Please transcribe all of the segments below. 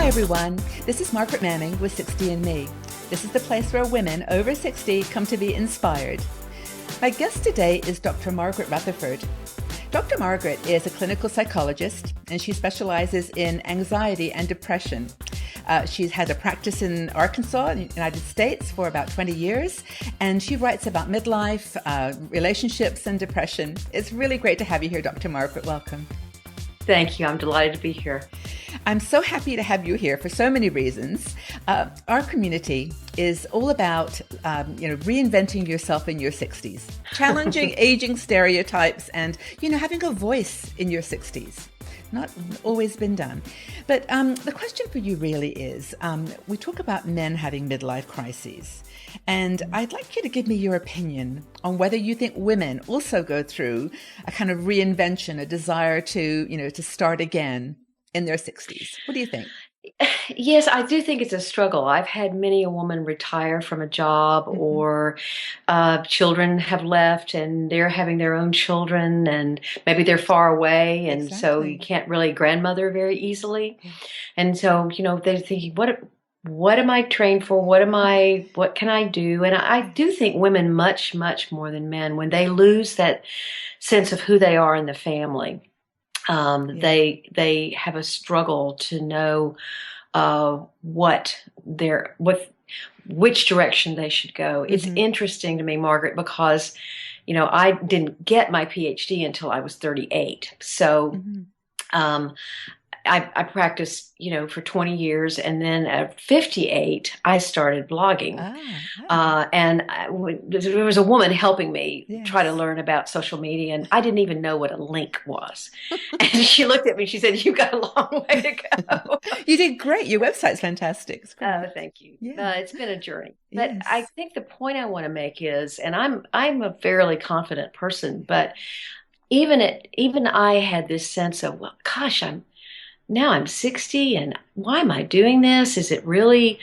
Hi everyone, this is Margaret Manning with 60 and Me. This is the place where women over 60 come to be inspired. My guest today is Dr. Margaret Rutherford. Dr. Margaret is a clinical psychologist and she specializes in anxiety and depression. She's had a practice in Arkansas, in the United States, for about 20 years, and she writes about midlife, relationships, and depression. It's really great to have you here, Dr. Margaret. Welcome. Thank you. I'm delighted to be here. I'm so happy to have you here for so many reasons. Our community is all about, reinventing yourself in your 60s, challenging aging stereotypes, and, having a voice in your 60s. Not always been done. But the question for you really is, we talk about men having midlife crises, and I'd like you to give me your opinion on whether you think women also go through a kind of reinvention, a desire to start again in their 60s. What do you think? Yes, I do think it's a struggle. I've had many a woman retire from a job or children have left and they're having their own children and maybe they're far away and so you can't really grandmother very easily. And so, they're thinking, what am I trained for? What can I do? And I do think women much, much more than men, when they lose that sense of who they are in the family, they have a struggle to know which direction they should go. It's interesting to me, Margaret, because I didn't get my PhD until I was 38. So I practiced, for 20 years, and then at 58, I started blogging. And there was a woman helping me try to learn about social media, and I didn't even know what a link was. And she looked at me, she said, "You've got a long way to go." You did great. Your website's fantastic. Oh, thank you. It's been a journey. But I think the point I want to make is, and I'm a fairly confident person, but even I had this sense of, well, gosh, I'm 60 and why am I doing this? Is it really,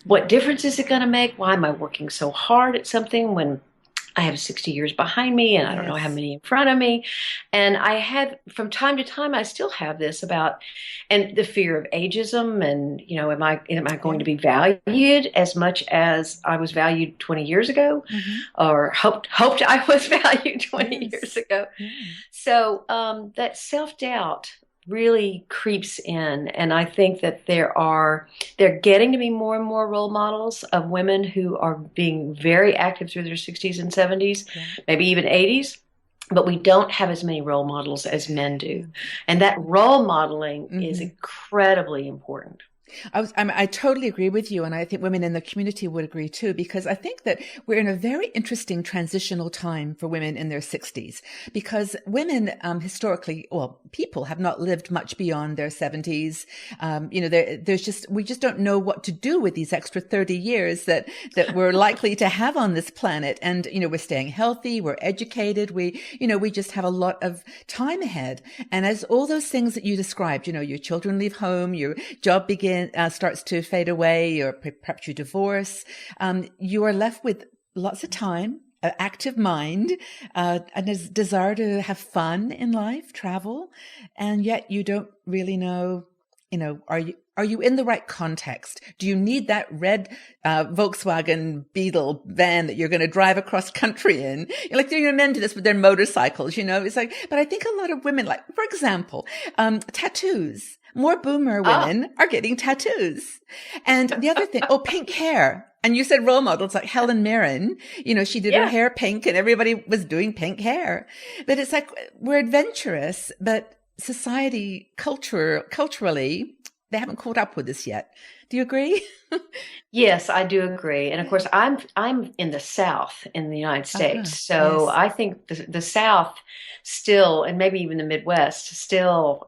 what difference is it going to make? Why am I working so hard at something when I have 60 years behind me and I don't know how many in front of me? And I had, from time to time, I still have this about, and the fear of ageism and, am I going to be valued as much as I was valued 20 years ago or hoped I was valued 20 years ago? So that self-doubt really creeps in, and I think that they're getting to be more and more role models of women who are being very active through their 60s and 70s, maybe even 80s, but we don't have as many role models as men do. And that role modeling is incredibly important. I totally agree with you, and I think women in the community would agree too, because I think that we're in a very interesting transitional time for women in their 60s, because women historically, people have not lived much beyond their 70s. We just don't know what to do with these extra 30 years that we're likely to have on this planet. And we're staying healthy, we're educated, we just have a lot of time ahead. And as all those things that you described, your children leave home, your job starts to fade away, or perhaps you divorce, you are left with lots of time, an active mind, a desire to have fun in life, travel, and yet you don't really know, are you in the right context? Do you need that red Volkswagen Beetle van that you're going to drive across country in? Men do this with their motorcycles, it's like, but I think a lot of women, like, for example, tattoos. More boomer women are getting tattoos. And the other thing, pink hair. And you said role models like Helen Mirren, she did her hair pink and everybody was doing pink hair. But it's like, we're adventurous, but society, culturally, they haven't caught up with us yet. Do you agree? Yes, I do agree. And of course, I'm in the South in the United States. So I think the South still, and maybe even the Midwest still,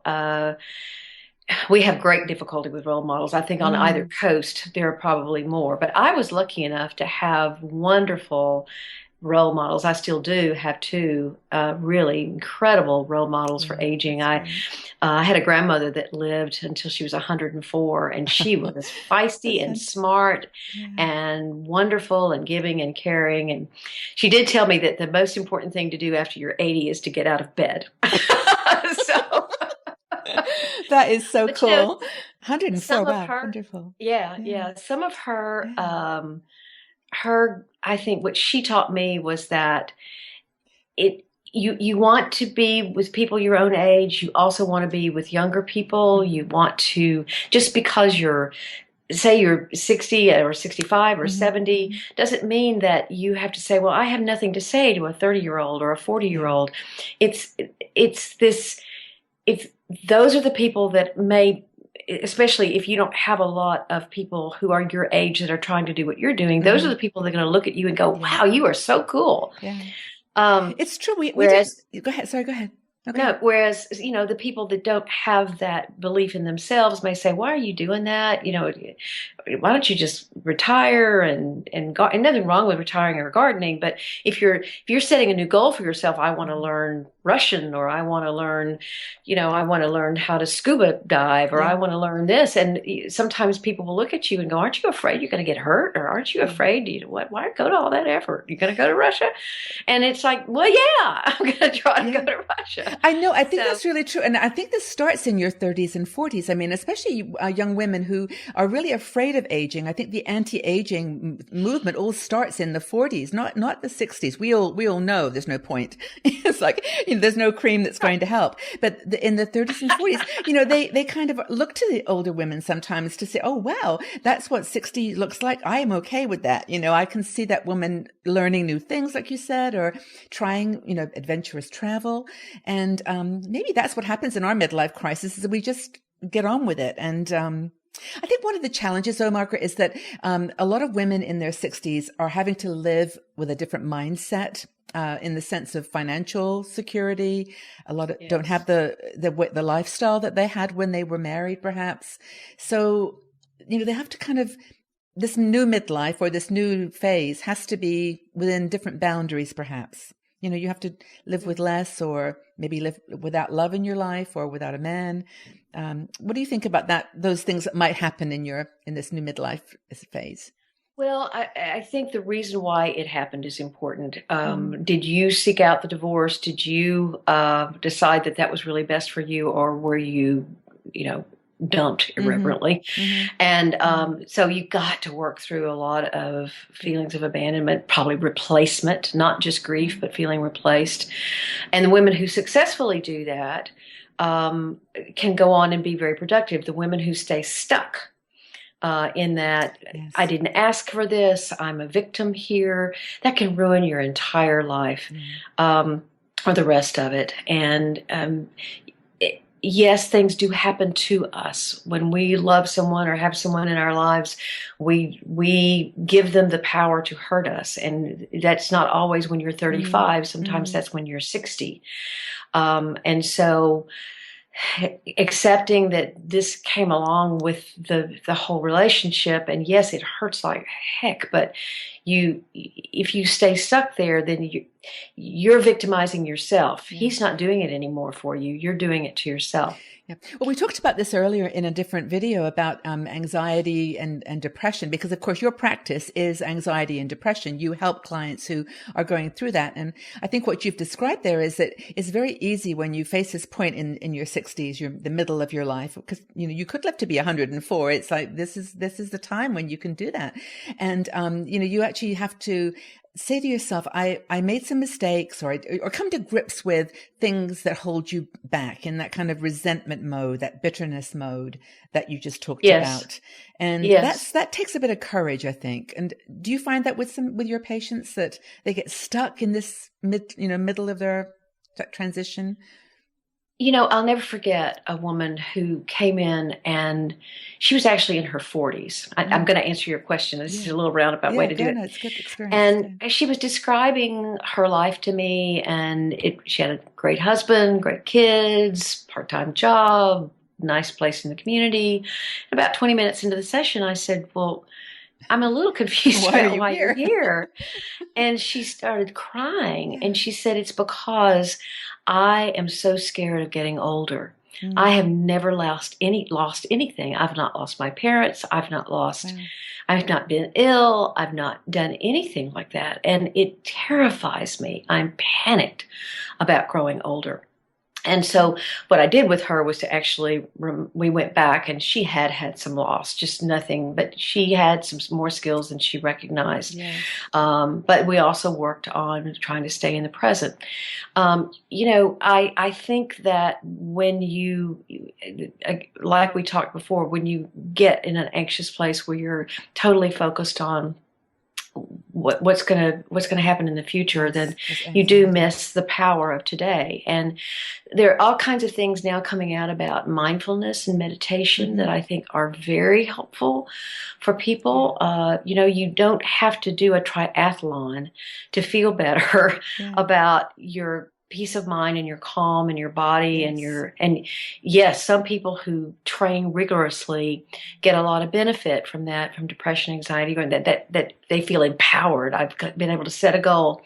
we have great difficulty with role models. I think on either coast, there are probably more. But I was lucky enough to have wonderful role models. I still do have two really incredible role models for aging. I had a grandmother that lived until she was 104, and she was feisty and smart and wonderful and giving and caring. And she did tell me that the most important thing to do after you're 80 is to get out of bed. So that is so cool. 104. some of Wow, her, wonderful. yeah, Yeah, yeah, some of her, yeah. I think what she taught me was that it, you want to be with people your own age. You also want to be with younger people. You Mm-hmm. want to, just because you're, say you're 60 or 65 or Mm-hmm. 70, Mm-hmm. doesn't mean that you have to say, well, I have nothing to say to a 30-year-old or a 40-year Yeah. old. It's this, if those are the people that may, especially if you don't have a lot of people who are your age that are trying to do what you're doing, those are Mm-hmm. the people that are going to look at you and go, Yeah. wow, you are so cool. Yeah. Um, It's true. We did. whereas Go ahead. Sorry. Go ahead. No, go no, ahead. whereas, the people that don't have that belief in themselves may say, why are you doing that? Why don't you just retire and nothing wrong with retiring or gardening, but if you're setting a new goal for yourself, I want to Mm-hmm. learn Russian, or I want to learn, I want to learn how to scuba dive, or I Yeah. want to learn this. And sometimes people will look at you and go, aren't you afraid you're going to get hurt? Or aren't you Yeah. afraid, why go to all that effort? You're going to go to Russia? And it's like, well, yeah, I'm going to try to go Yeah. to Russia. I know. I think So that's really true. And I think this starts in your 30s and 40s. I mean, especially young women who are really afraid of aging. I think the anti-aging movement all starts in the 40s, not the 60s. We all know there's no point. It's like, there's no cream that's going to help. But in the 30s and 40s, they kind of look to the older women sometimes to say, oh, wow, that's what 60 looks like. I am okay with that. I can see that woman learning new things, like you said, or trying, adventurous travel. And maybe that's what happens in our midlife crisis is that we just get on with it. And I think one of the challenges, though, Margaret, is that a lot of women in their 60s are having to live with a different mindset. In the sense of financial security, a lot of don't yes. have the lifestyle that they had when they were married, perhaps. So, they have to kind of, this new midlife or this new phase has to be within different boundaries, perhaps. You have to live with less, or maybe live without love in your life, or without a man. What do you think about that? Those things that might happen in this new midlife phase. Well, I think the reason why it happened is important. Mm-hmm. Did you seek out the divorce? Did you decide that that was really best for you, or were you, dumped Mm-hmm. irreverently? Mm-hmm. And Mm-hmm. so you got to work through a lot of feelings of abandonment, probably replacement, not just grief, but feeling replaced. And the women who successfully do that can go on and be very productive. The women who stay stuck in that, I Yes. didn't ask for this, I'm a victim here, that can ruin your entire life, Yeah. or the rest of it. And yes, things do happen to us when we love someone or have someone in our lives. We give them the power to hurt us, and that's not always when you're Mm-hmm. 35. Sometimes Mm-hmm. that's when you're 60. And so accepting that this came along with the whole relationship, and yes, it hurts like heck, but if you stay stuck there, then you're victimizing yourself. Yeah. He's not doing it anymore for you, you're doing it to yourself. Yeah. Well, we talked about this earlier in a different video about anxiety and depression, because of course your practice is anxiety and depression. You help clients who are going through that. And I think what you've described there is that it's very easy when you face this point in your 60s, the middle of your life, because, you could live to be 104. It's like, this is the time when you can do that. And, you actually have to say to yourself, I made some mistakes, or come to grips with things that hold you back in that kind of resentment mode, that bitterness mode that you just talked Yes. about. And Yes. that takes a bit of courage, I think. And do you find that with your patients that they get stuck in this middle of their transition? I'll never forget a woman who came in, and she was actually in her 40s. I'm Mm. going to answer your question. This is Yeah. a little roundabout way Yeah, to do go. it. No, it's good experience. And Yeah. she was describing her life to me, and she had a great husband, great kids, part-time job, nice place in the community. About 20 minutes into the session, I said, well, I'm a little confused Why are about you why you're here? here. And she started crying, and she said, it's because I am so scared of getting older. I Mm. have never lost anything. I've not lost my parents. Wow. I've not been ill. I've not done anything like that. And it terrifies me. I'm panicked about growing older. And so what I did with her was to actually, we went back, and she had some loss, just nothing, but she had some more skills than she recognized. Yes. But we also worked on trying to stay in the present. I think that when you, like we talked before, when you get in an anxious place where you're totally focused on what's going to happen in the future, then you do miss the power of today. And there are all kinds of things now coming out about mindfulness and meditation that I think are very helpful for people. You don't have to do a triathlon to feel better about your peace of mind and your calm and your body and yes, some people who train rigorously get a lot of benefit from that, from depression, anxiety, or that they feel empowered. I've been able to set a goal.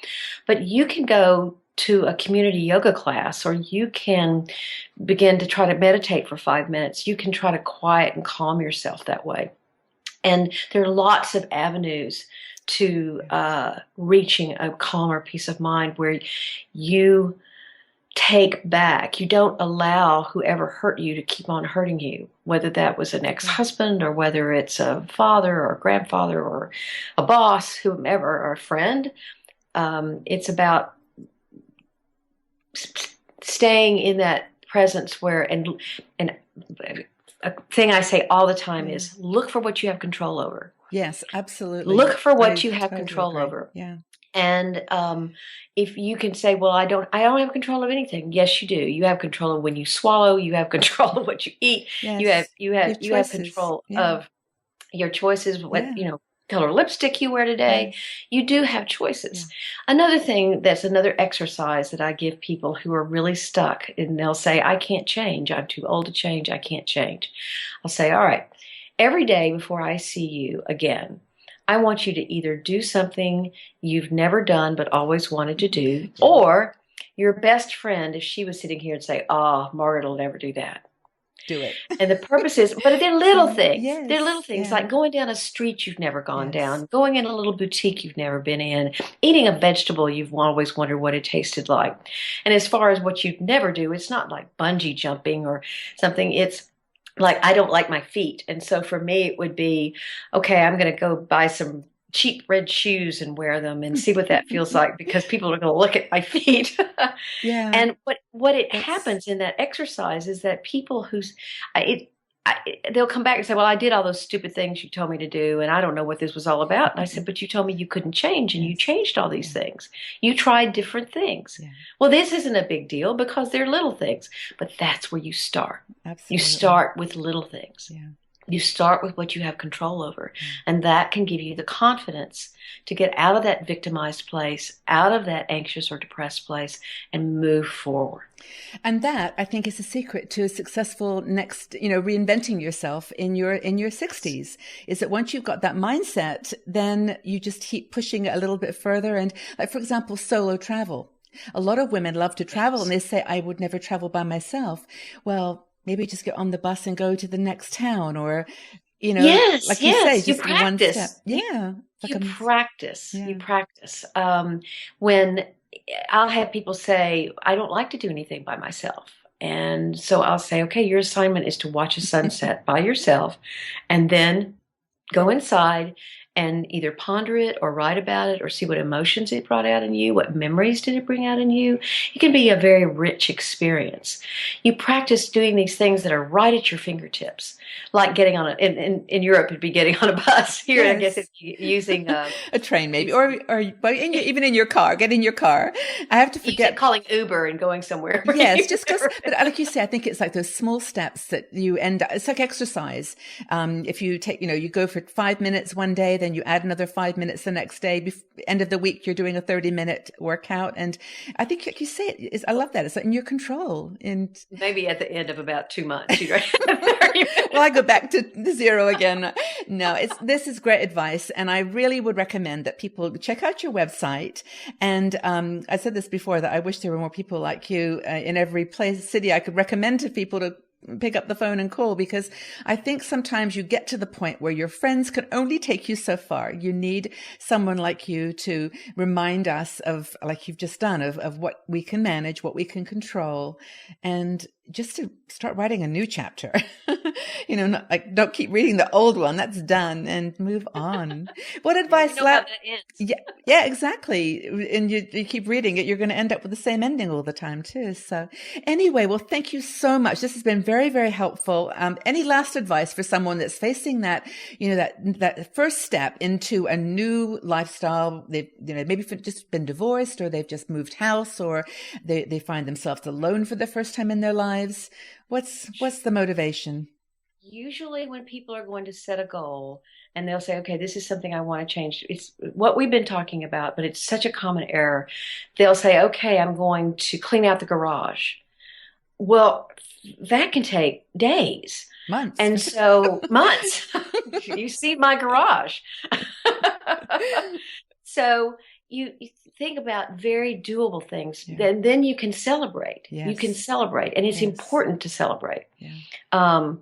But you can go to a community yoga class, or you can begin to try to meditate for 5 minutes. You can try to quiet and calm yourself that way. And there are lots of avenues to reaching a calmer peace of mind where you take back. You don't allow whoever hurt you to keep on hurting you, whether that was an ex-husband or whether it's a father or a grandfather or a boss, whomever, or a friend. It's about staying in that presence where, and a thing I say all the time is look for what you have control over. Yes, absolutely. Look for what you have control over. Yeah. And if you can say, well, I don't have control of anything. Yes, you do. You have control of when you swallow. You have control of what you eat. Yes. You have control of your choices. What color lipstick you wear today. Yes. You do have choices. Yeah. Another thing that's another exercise that I give people who are really stuck, and they'll say, I can't change. I'm too old to change. I can't change. I'll say, all right, every day before I see you again, I want you to either do something you've never done but always wanted to do, or your best friend, if she was sitting here, and say, oh, Margaret will never do that. Do it. And the purpose is, but they're little things. Yes, they're little things like going down a street you've never gone down, going in a little boutique you've never been in, eating a vegetable you've always wondered what it tasted like. And as far as what you'd never do, it's not like bungee jumping or something. It's like, I don't like my feet. And so for me, it would be, okay, I'm going to go buy some cheap red shoes and wear them and see what that feels like, because people are going to look at my feet. And what happens in that exercise is that people they'll come back and say, well, I did all those stupid things you told me to do, and I don't know what this was all about. And I said, but you told me you couldn't change, and you changed all these things. You tried different things. Well, this isn't a big deal because they're little things, but that's where you start. Absolutely. You start with little things. You start with what you have control over, and that can give you the confidence to get out of that victimized place, out of that anxious or depressed place, and move forward. And that, I think, is a secret to a successful next, reinventing yourself in your 60s, is that once you've got that mindset, then you just keep pushing it a little bit further. And like, for example, solo travel. A lot of women love to travel, and they say, I would never travel by myself. Well, maybe just get on the bus and go to the next town, or, you say, just one step. Yeah. You practice. You practice. When I'll have people say, I don't like to do anything by myself. And so I'll say, okay, your assignment is to watch a sunset by yourself, and then go inside and either ponder it or write about it or see what emotions it brought out in you, what memories did it bring out in you. It can be a very rich experience. You practice doing these things that are right at your fingertips, like getting on in Europe, it'd be getting on a bus. Here, I guess it's using a train maybe, or even in your car, get in your car. I have to forget calling Uber and going somewhere. Yes, just because, but like you say, I think it's like those small steps that you end up, it's like exercise. If you take, you go for 5 minutes one day, then you add another 5 minutes the next day. End of the week, you're doing a 30-minute workout. And I think, like you say, I love that. It's like in your control. And maybe at the end of about 2 months, well, I go back to zero again. No, this is great advice. And I really would recommend that people check out your website. And I said this before, that I wish there were more people like you in every city I could recommend to people to pick up the phone and call, because I think sometimes you get to the point where your friends can only take you so far. You need someone like you to remind us of, like you've just done, of what we can manage, what we can control, and just to start writing a new chapter. Not, like, don't keep reading the old one. That's done, and move on. What advice? You know how that ends. Yeah, exactly. And you keep reading it, you're going to end up with the same ending all the time too. So anyway, well, thank you so much. This has been very, very helpful. Any last advice for someone that's facing that, that first step into a new lifestyle? They've, maybe just been divorced, or they've just moved house, or they find themselves alone for the first time in their lives. What's the motivation? Usually when people are going to set a goal and they'll say, okay, this is something I want to change. It's what we've been talking about, but it's such a common error. They'll say, okay, I'm going to clean out the garage. Well, that can take days. Months. And so months. You see my garage. So you think about very doable things. Yeah. Then you can celebrate. Yes. You can celebrate. And it's important to celebrate. Yeah.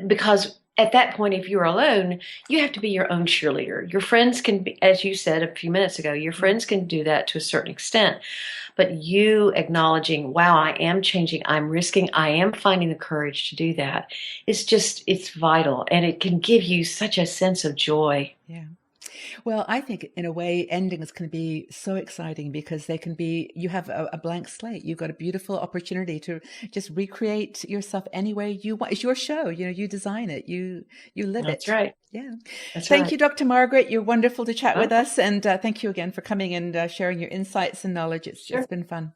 Because at that point, if you're alone, you have to be your own cheerleader. Your friends can be, as you said a few minutes ago, your friends can do that to a certain extent. But you acknowledging, wow, I am changing, I'm risking, I am finding the courage to do that. It's vital. And it can give you such a sense of joy. Yeah. Well, I think in a way, endings can be so exciting because you have a blank slate. You've got a beautiful opportunity to just recreate yourself any way you want. It's your show. You design it. You live it. That's right. Yeah. Thank you, Dr. Margaret. You're wonderful to chat with us. And thank you again for coming and sharing your insights and knowledge. It's been fun.